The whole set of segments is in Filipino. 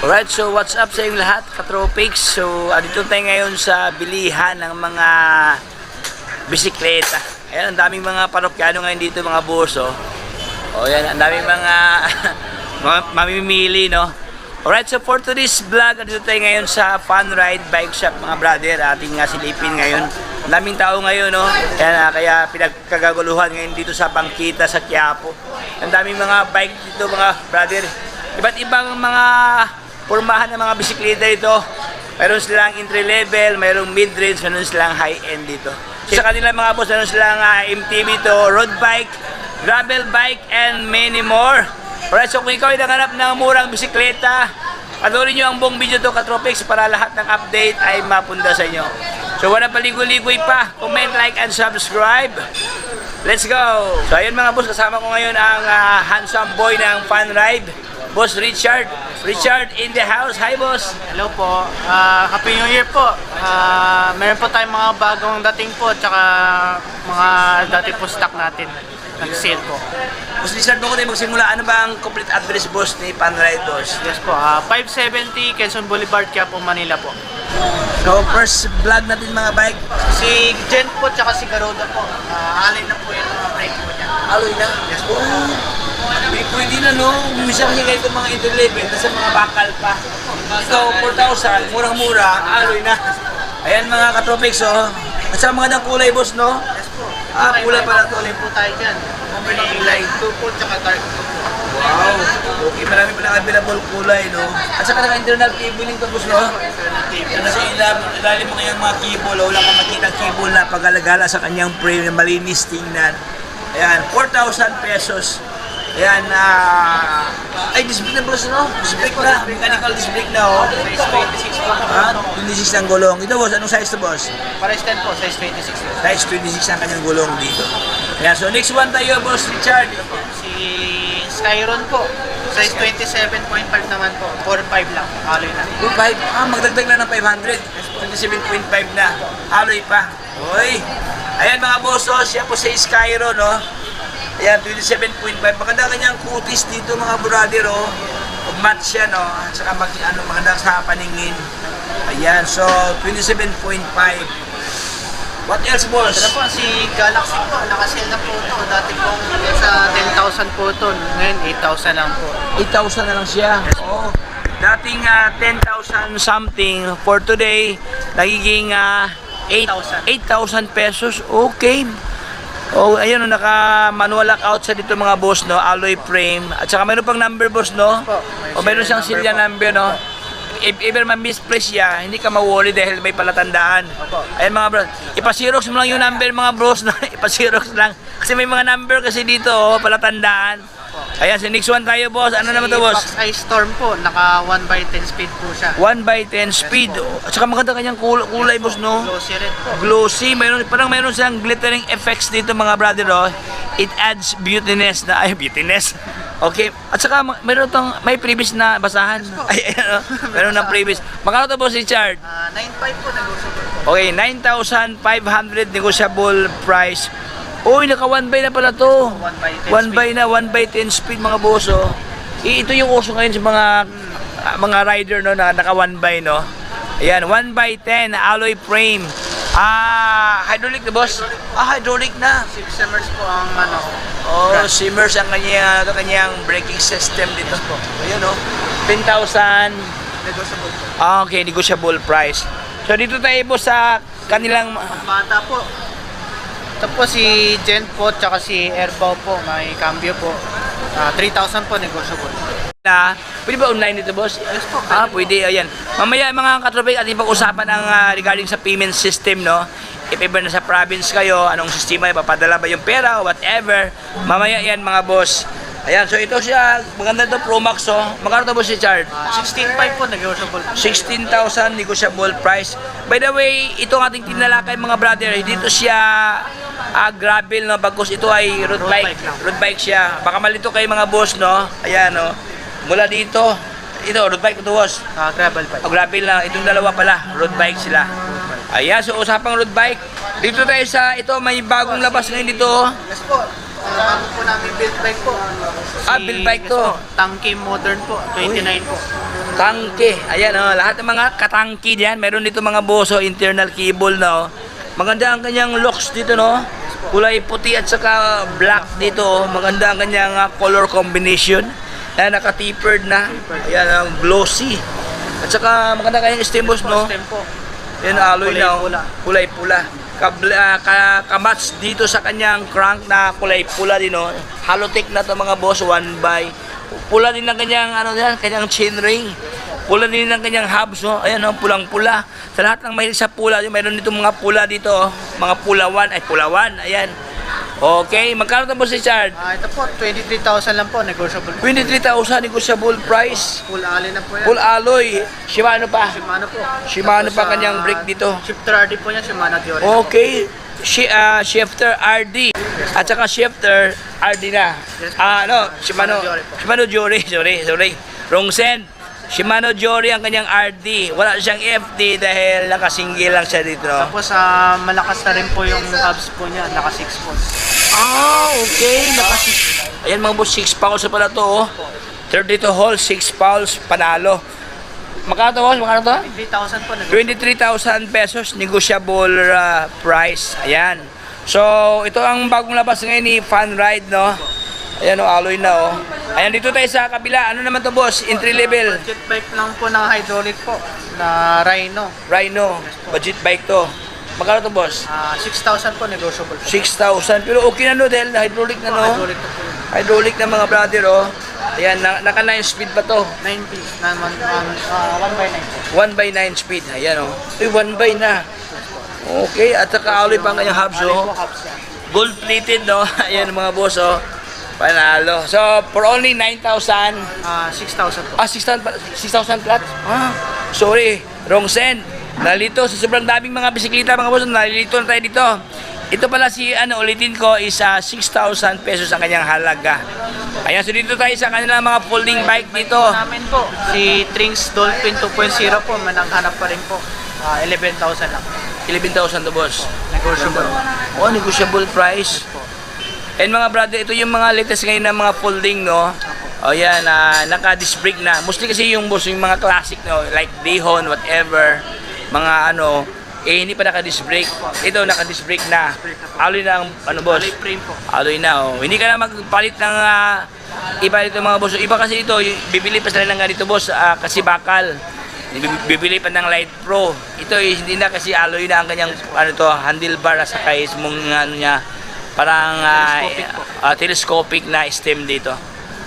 Alright, so what's up sa inyong lahat, katropics? So, dito tayo ngayon sa bilihan ng mga bisikleta. Ayan, ang daming mga parokyano ngayon dito, mga boss, oh. O, yan, ang daming mga mamimili, no? Alright, so for today's vlog, dito tayo ngayon sa Fun Ride Bike Shop, mga brother. Ating silipin ngayon. Ang daming tao ngayon, no? Kaya pinagkagaguluhan ngayon dito sa Bangkita, sa Quiapo. Ang daming mga bike dito, mga brother. Iba't ibang mga pormahan ng mga bisikleta ito. Mayroon silang entry level, mayroong mid-range, mayroon silang high-end dito. Sa kanila mga boss, mayroon silang MTB to, road bike, gravel bike, and many more. Alright, so kung ikaw ay naghanap ng murang bisikleta, panoorin nyo ang buong video to, katropics, para lahat ng update ay mapunda sa inyo. So wala paligoy-ligoy pa, comment, like, and subscribe. Let's go! So ayun mga boss, kasama ko ngayon ang handsome boy ng Fun Ride, Boss Richard. Richard in the house. Hi, boss. Hello po. Happy New Year po. Meron po tayong mga bagong dating po, tsaka mga dati po stock natin. Nag-sale po. Boss Richard, bago tayo magsimula, ano ba ang complete address, boss, ni Fun Ride, boss? Yes po. 570 Quezon Boulevard, Quiapo, Manila po. So, first vlog natin mga bike. Si Jen po, tsaka si Garuda po. Alin na po yung mga brake po niya. Aloy na? Yes po. Pwede na, no? Umisa kasi kayo itong mga entry level, nasa mga bakal pa. Ito, 4,000, murang-mura, aloy na. Ayan mga katropics, oh. Nasa mga ng kulay, boss, no? Yes po. Kulay pala to. Kulay po tayo dyan. Kulay. 2 po, tsaka dark po. Wow. Okay, marami palang available kulay, no? At saka naka-internal cabling to, boss, no? Nasa ilalim mo kanyang mga cable, wala kang makita cable na pag-alagala sa kanyang frame na malinis tingnan. Ayan, 4,000 pesos. Ayan, ay, disc brake na, boss, no? Disc brake na, mechanical disc brake na, oh. Size 26 po. 26 ang gulong. Ito, boss, anong size to, boss? Para stand po, size 26 po. Size 26 ang kanyang gulong dito. Ayan, so next one tayo, boss Richard. Si Skyron po, size 27.5 naman po, 4.5 lang, alloy na. 5, magdagdag na ng 500. 27.5 na. Alloy pa. Uy. Ayan mga boss, oh, siya po sa Skyro, no? Ayan, 27.5. Maganda kanyang kutis dito mga brother, oh. Match siya, no? At saka maganda sa paningin. Ayan, so 27.5. What else, boss? Ito po, si Galaxy po, nakasale na po ito. Dati po sa 10,000 po ito, ngayon 8,000 lang po. 8,000 na lang siya. Oo. Dating 10,000 something, for today, nagiging 8,000 pesos. Okay. Oh, ayun, naka-manual lockout sa dito mga boss, no? Alloy frame. At saka mayroon pang number, boss, no? O mayroon siyang silya number, no? If ever ma-misplace siya, hindi ka ma-worry dahil may palatandaan. Ayan mga bros, ipasirox mo lang yung number mga bros, no? Ipasirox lang. Kasi may mga number kasi dito, oh, palatandaan. Ayan, sa next one tayo, boss. Ano naman to, boss? Ice Storm po, naka 1x10 speed po siya. 1x10 speed. At saka maganda kanyang kulay, boss, no? Glossy red po. Glossy. Parang mayroon siyang glittering effects dito, mga brother, oh. It adds beautiness na, beautiness. Okay. At saka may previous na basahan. Ay, ano, meron ng previous. Magkano to, boss Richard? 9.5 po, negotiable po. Okay, 9,500 negotiable price. Uy, naka 1x na pala to. 1x na, 1x10 speed mga boss, oh. Ito yung uso ngayon sa mga rider, no, na naka 1x, no. Ayan, 1x10 alloy frame. Hydraulic na, boss. Hydraulic na. 6 simmers po ang ano. Oh, Simmers ang kanyang braking system dito po. Ayun, oh. 10,000. Negotiable po. Okay, negotiable price. So dito tayo po sa kanilang Bata po. Ito po si Jen po, tsaka si Airbow po, may cambio po. 3,000 po, negotiable. Pwede ba online dito, boss? Yes po. Pwede, ayan. Mamaya mga katrobik, ating pag-usapan ang regarding sa payment system, no? If ever nasa province kayo, anong sistema, ipapadala ba yung pera o whatever. Mamaya yan mga boss. Ayan, so ito siya, maganda ito, Pro Max, oh. Magkano ito, boss Richard? 16.5 po, negotiable. 16,000 negotiable price. By the way, ito ang ating tinalakay mga brother. Dito siya gravel, no? Bagkus ito ay road bike. Road bike siya. Baka malito kayo mga boss, no? Ayan, no? Mula dito, ito, road bike ito, boss. Gravel bike. Gravel lang. Itong dalawa pala, road bike sila. Ayan, so usapang road bike. Dito tayo sa, ito, may bagong labas ngayon dito. Yes po. Bago po namin build bike po. Build bike to. Tangke modern po, 29 po. Tangke. Ayan, lahat ng mga katangke diyan. Meron dito mga boso, internal cable na. Maganda ang kanyang locks dito, no? Kulay puti at saka black dito. Maganda ang kanyang color combination. Ayan, naka-tapered na. Ayan, glossy. At saka maganda kanyang stem boss, no? Stem po. Yan, alloy na. Kulay-pula. Kulay-pula. Kamats dito sa kanyang crank na kulay pula din, no? Halotech na to mga boss, 1x. Pula din ang kanyang, kanyang chainring. Pula din ang kanyang hubs, no? Ayan, no? Pulang-pula. Sa lahat ng mahilig sa pula, mayroon dito mga pula dito, oh. Mga pulawan. Ayan. Okay, magkano ito, Boss Richard? Ito po, 23,000 lang po, negotiable. 23,000 negotiable price. Full alloy na po yan. Full alloy. Shimano pa. Shimano po. Shimano Tapos, pa kanyang brake dito. Shifter RD po niya, Shimano Diore. Okay. Shifter RD. At saka shifter RD na. Yes, Shimano. Shimano Diore po. Shimano Diore. Sorry. Wrong send. Shimano Diore ang kanyang RD. Wala siyang FD dahil nakasingle lang siya dito. Tapos malakas na rin po yung hubs po niya, naka 6 volts. Okay. Ayan mga boss, 6 pounds na pala to. 32 holes, 6 pounds, panalo. Magkano to, boss? Magkano to? 23,000 po. 23,000 pesos, negotiable price. Ayan. So, ito ang bagong labas ngayon ni Fun Ride, no? Ayan, alloy na, Ayan, dito tayo sa kabila. Ano naman to, boss? Entry level. Budget bike lang po na hydraulic po, na Rhino. Rhino. Budget bike to. Magkano to, boss? 6,000 po, negotiable po. 6,000. Pero okay na, no, dahil hydraulic na, no? Hydraulic po po. Hydraulic na, mga brother, Ayan, naka 9 speed pa to. 9 piece, 1x9 po. 1x9 speed. Ayan, Uy, 1x na. Okay, at saka alloy pa ang kanyang hubs, Alloy po, hubs yan. Gold plated, no? Ayan, mga boss, Panalo. So, for only 9,000. 6,000 po. 6,000 flat? Sorry. Wrong send. Nalito sa sobrang daming mga bisikleta, mga boss. Nalito na tayo dito. Ito pala ulitin ko is 6,000 pesos ang kanyang halaga. Ayan, so dito tayo sa kanilang mga folding bike dito. Namin po, si Trinks Dolphin 2.0 po, mananghanap pa rin po. 11,000 lang. 11,000 to, boss. Negotiable. Negotiable price. And mga brother, ito yung mga latest ngayon na mga folding, no? Yan, naka-disc brake na. Mostly kasi yung boss, yung mga classic, no? Like Dihon, whatever. Mga hindi pa naka-disc brake. Ito, naka-disc brake na. Alloy na ang, boss? Alloy frame po. Alloy na, Hindi ka na magpalit ng iba dito, mga boss. Iba kasi ito, bibili pa sila ng ganito, boss, kasi bakal. Bibili pa ng Light Pro. Ito, hindi na kasi alloy na ang kanyang, handlebar at saka mong, niya, parang telescopic na stem dito.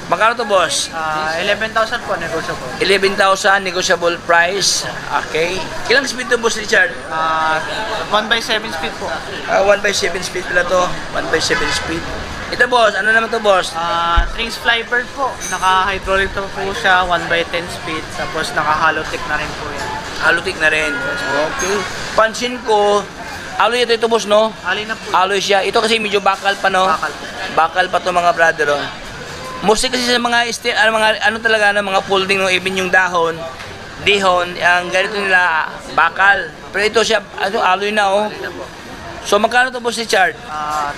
Magkano to, boss? 11,000 po, negotiable. 11,000 negotiable price. Okay. Ilang speed to, boss Richard? 1x7 speed po. 1x7 speed pala to. 1x7 speed. Ito, boss. Ano naman to, boss? Trinks Flybird po. Naka-hydraulic to po siya, 1x10 speed. Tapos naka-halotech na rin po yan. Halotech na rin. Okay. Pansin ko, alloy ito, boss, no? Alloy na po. Alloy siya. Ito kasi medyo bakal pa, no? Bakal po. Bakal pa to, mga brother, Mostly kasi sa mga mga folding, no, even yung dihon, ang ganito nila bakal. Pero ito siya, alloy na, Alloy na po. So magkano to, boss Richard?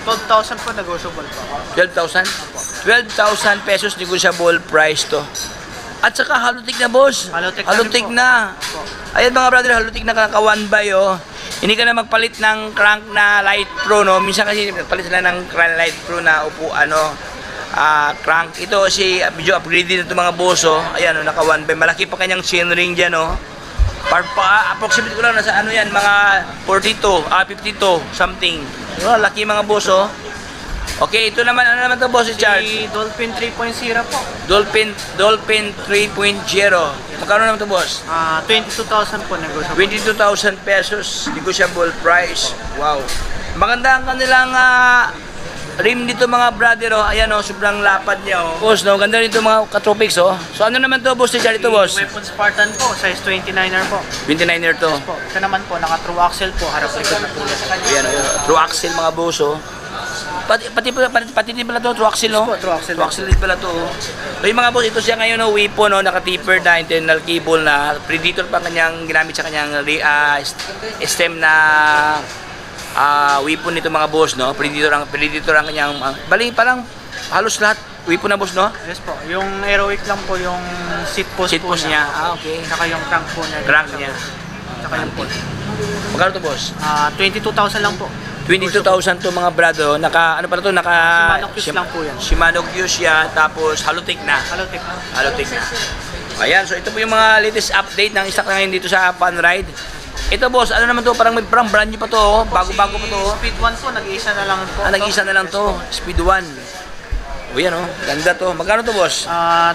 12,000 po, negotiable po. 12,000? 12,000 pesos negotiable price to. At saka halotech na, boss. Halotech na. Ayan, mga brother, halotech na kaka 1x, Hindi ka na magpalit ng crank na Light Pro, no? Minsan kasi palit sila ng Light Pro na crank. Ito si medyo upgraded na ito, mga boss, Ayan, naka 1x. Malaki pa kanyang chainring dyan, approximate ko lang nasa yan, mga 42, 52, something. Laki, mga boss, Okay, ito naman, ano naman ito, boss Richard? Si Dolphin 3.0 po. Dolphin 3.0. Magkano naman ito, boss? 22,000 po, negotiable. 22,000 pesos, negotiable price. Wow. Maganda ang kanilang rim dito, mga brother, Ayan, sobrang lapad niya, Boss, ganda rin ito, mga katropics, So ano naman to, boss Richard, ito, boss? Weapon Spartan po, size 29er po. 29er to. Po. Ito naman po, naka-true axle po, harap likod na po. Ayan, true axle, mga boss, Pati din pala to, true axle, no? True axle. True axle din pala to, So yung mga boss, ito siya ngayon, weapon, naka-tapered na internal cable na Predator pa kanyang ginamit sa kanyang stem na weapon nito mga boss, no? Predator ang kanyang, bali parang halos lahat weapon na boss, no? Yes po. Yung Aerowick lang po yung seat post Seat post niya. Okay. Tsaka yung crank po niya. Crank niya. Tsaka yung post. Magkano to boss? 22,000 lang po. 22,000 to mga brado. Naka, ano pala to? Naka... Shimano Fuse lang po yan. Shimano Fuse yan. Tapos Halotech na. Halotech. Halotech na. Ayan, so ito po yung mga latest update ng stock na ngayon dito sa Fun Ride. Ito boss, ano naman to? Parang may brand new pa to. Oh. Bago-bago pa to. Oh. Speed 1 po, nag-iisa na lang po. Nag-iisa na lang to. Speed 1. O yan oh, ganda to. Magkano to boss?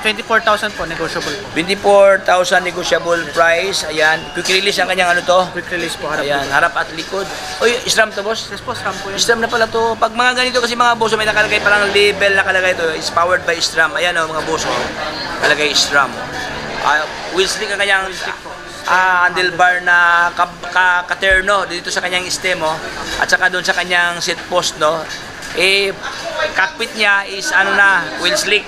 24,000 po, negotiable po. 24,000 negotiable price. Ayan, quick release ang kanyang ano to. Quick release po, harap Ayan, po. harap at likod. Oy, SRAM to boss? Yes po, SRAM po yan. SRAM na pala to. Pag mga ganito kasi mga boss, may nakalagay parang label nakalagay to. Is powered by SRAM. Ayan oh mga boss. Nakalagay SRAM. Wheel slick ang kanyang handlebar na katerno dito sa kanyang stem oh. At saka doon sa kanyang seat post no. Cockpit niya is ano na, wheel slick.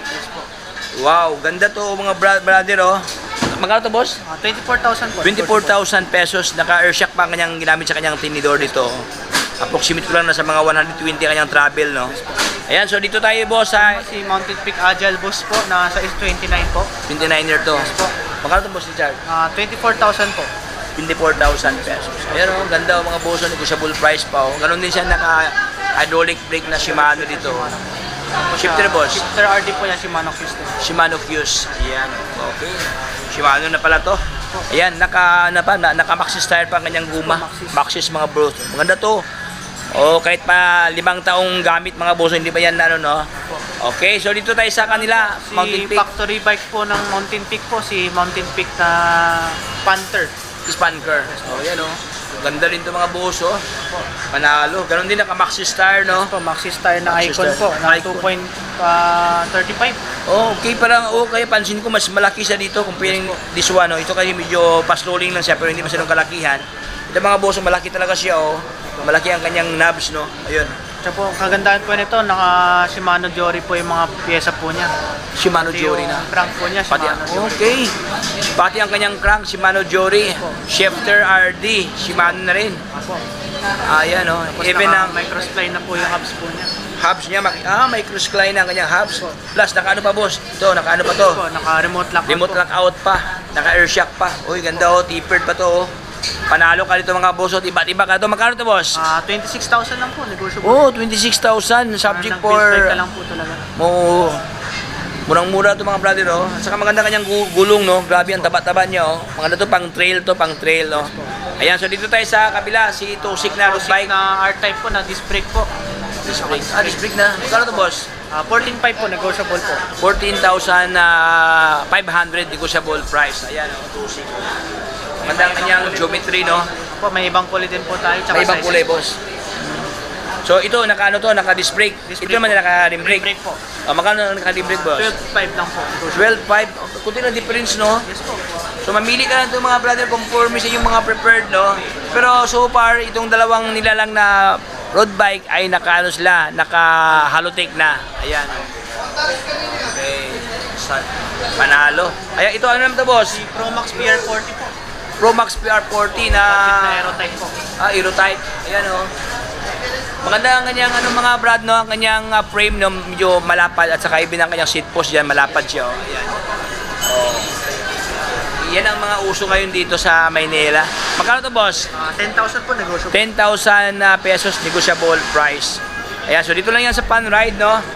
Wow, ganda to mga brother oh. Magkano to boss? 24,000 po. 24,000 pesos. Naka-air shock pa ang kanyang ginamit sa kanyang tinidor dito. Approximate ko lang na sa mga 120 kanyang travel no. Ayan, so dito tayo boss sa Si Mountain Peak Agile Boost po, nasa S29 po. 29er to. po. Magkano to boss Richard? 24,000 po. 24,000 pesos. Ayan oh, ganda oh, mga boss, negotiable price pa oh. Ganon din siya naka-hydraulic brake na Shimano dito. Shifter boss. Shifter RD po yan, Shimano Fuse din. Shimano Fuse. Ayan. Okay. Shimano na pala to. Ayan, naka Maxxis tire pa ang kanyang guma. Maxxis mga bro. Maganda to. Oh, kahit pa 5 taong gamit mga boss, hindi pa yan na ano no. Okay, so dito tayo sa kanila, Si Mountain Peak. factory bike po ng Mountain Peak po, si Mountain Peak na Panther. Spanker. Oh, yan oh. Ganda rin to mga boss oh. Panalo. Ganon din naka Maxxis tire no. Po, Maxxis tire na Maxxis Icon tire. po, na Icon. 2.35. Oh, okay, parang okay, pansin ko mas malaki siya dito comparing this one, no. Ito kasi medyo fast rolling lang siya pero hindi masyadong kalakihan. Ito mga boss, malaki talaga siya, oh. Malaki ang kanyang knobs, no. Ayun. Tsaka po, kagandahan po nito, naka Shimano Jory po yung mga pyesa po niya. Shimano Pati Jory yung na. crank po niya, Pati, Shimano Jory. okay. Pati ang kanyang crank, Shimano Jory. Shifter RD, Shimano na rin. Apo. Ayan, oh. Tapos Even ang microspline na po yung hubs po niya. hubs niya, may cruise line ang kanyang hubs. Plus, naka ano pa boss? Ito, naka ano pa to? Po, naka remote lock Remote po. lock out pa. Naka air shock pa. Uy, ganda oh. Tapered pa to, oh. Panalo ka dito mga boss. Iba-iba ka to. Magkano to boss? 26,000 lang po, negotiable. Oh, 26,000 subject for ka lang po talaga. mo murang-mura to mga brother oh. At saka maganda kanyang gulong no. Grabe ang taba-taba niya oh. Maganda to pang trail oh. Ayan, so dito tayo sa kabila si Tosik na road bike. Na R-Type po, na disc brake po. Disc brake na. Magkano to boss? 14.5 po, negotiable po. 14,500 negotiable price. Ayan oh, Tosik. Maganda ang kanyang geometry no. Po, may ibang kulay din po tayo. Tsaka May ibang sizes. kulay boss. So ito naka disc brake. Disc Ito naman naka rim brake. Brake po. Magkano naka rim brake boss? 12.5 lang po. 12.5. Kunti na difference no. Yes po. So mamili ka lang itong mga brother conforme sa yung mga preferred no. Pero so far itong dalawang nilalang na road bike ay naka sila, naka Halotech na. Ayan. Okay. Panalo. Ayan, ito ano naman to boss? Si Promax PR40 po. Promax PR40 na Na Aerotype po. Aerotype. Ayan oh. Maganda ang kanyang ano mga brad no, ang kanyang frame no, medyo malapad at saka even ang kanyang seat post diyan malapad siya oh. Ayan. Oh. Yan ang mga uso ngayon dito sa Maynila. Magkano to boss? 10,000 po, negotiable. 10,000 pesos negotiable price. Ayan, so dito lang yan sa Fun Ride no.